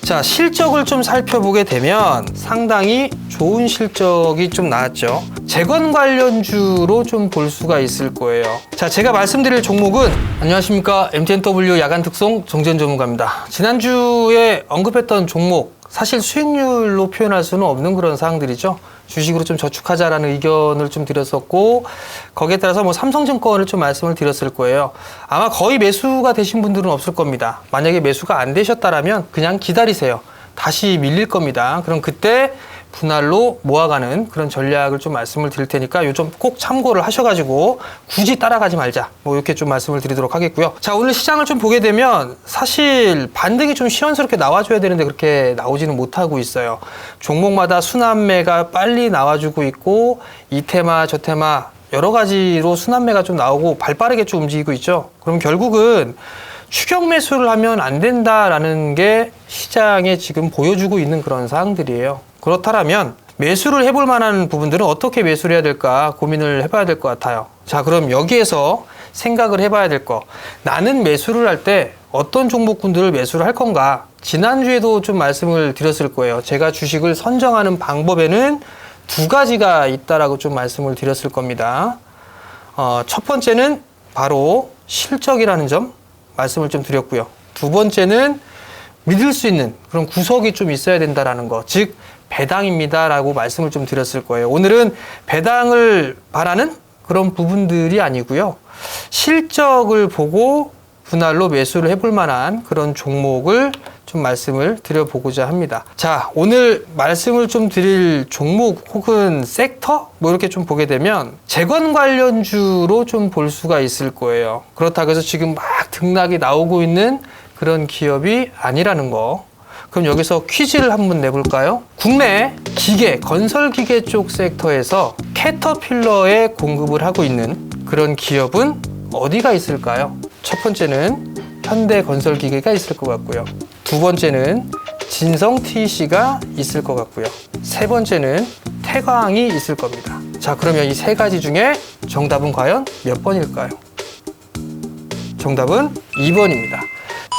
자, 실적을 좀 살펴보게 되면 상당히 좋은 실적이 좀 나왔죠. 재건 관련주로 좀 볼 수가 있을 거예요. 자, 제가 말씀드릴 종목은 안녕하십니까, MTNW 야간 특송 정재현 전문가입니다. 지난주에 언급했던 종목, 사실 수익률로 표현할 수는 없는 그런 사항들이죠. 주식으로 좀 저축하자라는 의견을 좀 드렸었고, 거기에 따라서 뭐 삼성증권을 좀 말씀을 드렸을 거예요. 아마 거의 매수가 되신 분들은 없을 겁니다. 만약에 매수가 안 되셨다라면 그냥 기다리세요. 다시 밀릴 겁니다. 그럼 그때 분할로 모아가는 그런 전략을 좀 말씀을 드릴 테니까 요즘 꼭 참고를 하셔가지고 굳이 따라가지 말자, 뭐 이렇게 좀 말씀을 드리도록 하겠고요. 자, 오늘 시장을 좀 보게 되면 사실 반등이 좀 시원스럽게 나와줘야 되는데 그렇게 나오지는 못하고 있어요. 종목마다 순환매가 빨리 나와주고 있고, 이 테마 저 테마 여러 가지로 순환매가 좀 나오고 발빠르게 좀 움직이고 있죠. 그럼 결국은 추격 매수를 하면 안 된다라는 게 시장에 지금 보여주고 있는 그런 사항들이에요. 그렇다면 매수를 해볼 만한 부분들은 어떻게 매수를 해야 될까 고민을 해봐야 될 것 같아요. 자, 그럼 여기에서 생각을 해봐야 될 거, 나는 매수를 할 때 어떤 종목군들을 매수를 할 건가? 지난주에도 좀 말씀을 드렸을 거예요. 제가 주식을 선정하는 방법에는 두 가지가 있다라고 좀 말씀을 드렸을 겁니다. 첫 번째는 바로 실적이라는 점 말씀을 좀 드렸고요. 두 번째는 믿을 수 있는 그런 구석이 좀 있어야 된다라는 거, 즉 배당입니다라고 말씀을 좀 드렸을 거예요. 오늘은 배당을 바라는 그런 부분들이 아니고요. 실적을 보고 분할로 매수를 해볼 만한 그런 종목을 좀 말씀을 드려보고자 합니다. 자, 오늘 말씀을 좀 드릴 종목 혹은 섹터 뭐 이렇게 좀 보게 되면 재건 관련주로 좀 볼 수가 있을 거예요. 그렇다고 해서 지금 막 등락이 나오고 있는 그런 기업이 아니라는 거. 그럼 여기서 퀴즈를 한번 내볼까요? 국내 기계, 건설기계 쪽 섹터에서 캐터필러에 공급을 하고 있는 그런 기업은 어디가 있을까요? 첫 번째는 현대건설기계가 있을 것 같고요. 두 번째는 진성TC가 있을 것 같고요. 세 번째는 태광이 있을 겁니다. 자, 그러면 이 세 가지 중에 정답은 과연 몇 번일까요? 정답은 2번입니다.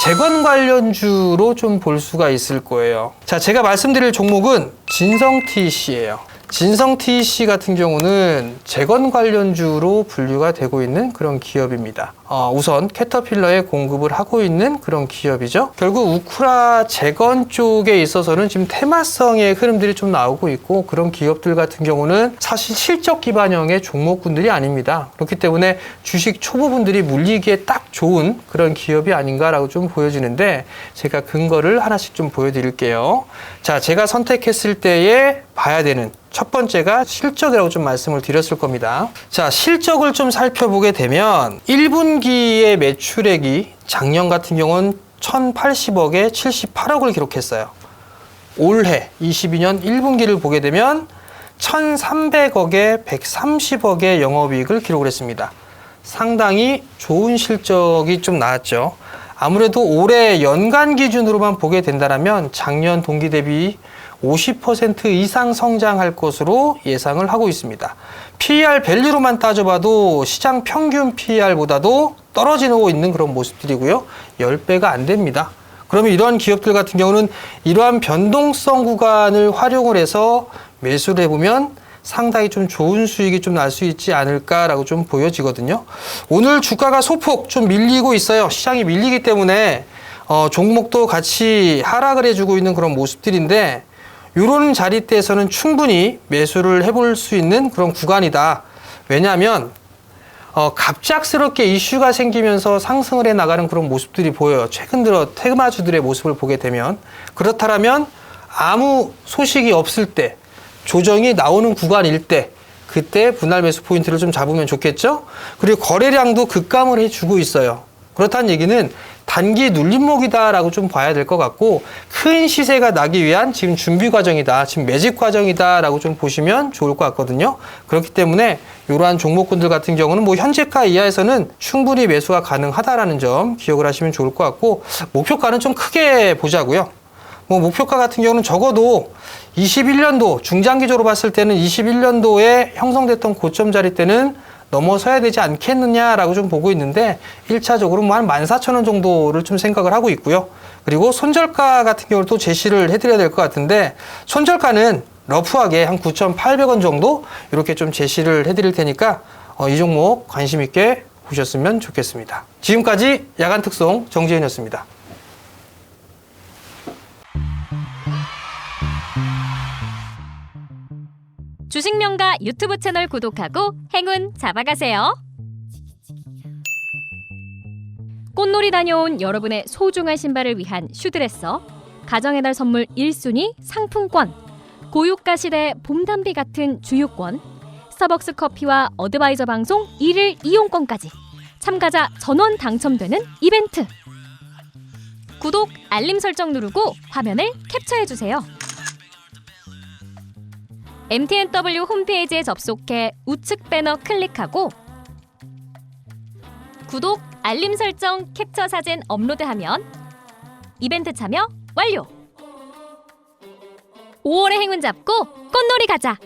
재건 관련주로 좀 볼 수가 있을 거예요. 자, 제가 말씀드릴 종목은 진성TC예요. 진성TC 같은 경우는 재건 관련주로 분류가 되고 있는 그런 기업입니다. 우선 캐터필러에 공급을 하고 있는 그런 기업이죠. 결국 우크라 재건 쪽에 있어서는 지금 테마성의 흐름들이 좀 나오고 있고, 그런 기업들 같은 경우는 사실 실적 기반형의 종목군들이 아닙니다. 그렇기 때문에 주식 초보분들이 물리기에 딱 좋은 그런 기업이 아닌가라고 좀 보여지는데, 제가 근거를 하나씩 좀 보여드릴게요. 자, 제가 선택했을 때에 봐야 되는 첫 번째가 실적이라고 좀 말씀을 드렸을 겁니다. 자, 실적을 좀 살펴보게 되면 1분기의 매출액이 작년 같은 경우는 1080억에 78억을 기록했어요. 올해 22년 1분기를 보게 되면 1300억에 130억의 영업이익을 기록을 했습니다. 상당히 좋은 실적이 좀 나왔죠. 아무래도 올해 연간 기준으로만 보게 된다면 작년 동기 대비 50% 이상 성장할 것으로 예상을 하고 있습니다. PER 밸류로만 따져봐도 시장 평균 PER보다도 떨어지고 있는 그런 모습들이고요. 10배가 안 됩니다. 그러면 이러한 기업들 같은 경우는 이러한 변동성 구간을 활용을 해서 매수를 해보면 상당히 좀 좋은 수익이 좀 날 수 있지 않을까라고 좀 보여지거든요. 오늘 주가가 소폭 좀 밀리고 있어요. 시장이 밀리기 때문에 종목도 같이 하락을 해주고 있는 그런 모습들인데, 이런 자리대에서는 충분히 매수를 해볼 수 있는 그런 구간이다. 왜냐하면 갑작스럽게 이슈가 생기면서 상승을 해 나가는 그런 모습들이 보여요. 최근 들어 테마주들의 모습을 보게 되면. 그렇다면 아무 소식이 없을 때, 조정이 나오는 구간일 때, 그때 분할 매수 포인트를 좀 잡으면 좋겠죠? 그리고 거래량도 급감을 해주고 있어요. 그렇다는 얘기는 단기 눌림목이다라고 좀 봐야 될 것 같고, 큰 시세가 나기 위한 지금 준비 과정이다, 지금 매집 과정이다라고 좀 보시면 좋을 것 같거든요. 그렇기 때문에 이러한 종목군들 같은 경우는 뭐 현재가 이하에서는 충분히 매수가 가능하다라는 점 기억을 하시면 좋을 것 같고, 목표가는 좀 크게 보자고요. 뭐 목표가 같은 경우는 적어도 21년도 중장기적으로 봤을 때는 21년도에 형성됐던 고점 자리 때는 넘어서야 되지 않겠느냐라고 좀 보고 있는데 1차적으로 뭐 한 14,000원 정도를 좀 생각을 하고 있고요. 그리고 손절가 같은 경우를 또 제시를 해드려야 될 것 같은데 손절가는 러프하게 한 9,800원 정도 이렇게 좀 제시를 해드릴 테니까 이 종목 관심 있게 보셨으면 좋겠습니다. 지금까지 야간 특송 정지현이었습니다. 주식명가 유튜브 채널 구독하고 행운 잡아가세요. 꽃놀이 다녀온 여러분의 소중한 신발을 위한 슈드레서, 가정의 달 선물 1순위 상품권, 고유가 시대 봄담비 같은 주유권, 스타벅스 커피와 어드바이저 방송 1일 이용권까지 참가자 전원 당첨되는 이벤트. 구독, 알림 설정 누르고 화면을 캡처해주세요. MTNW 홈페이지에 접속해 우측 배너 클릭하고 구독, 알림 설정, 캡처 사진 업로드하면 이벤트 참여 완료! 5월의 행운 잡고 꽃놀이 가자!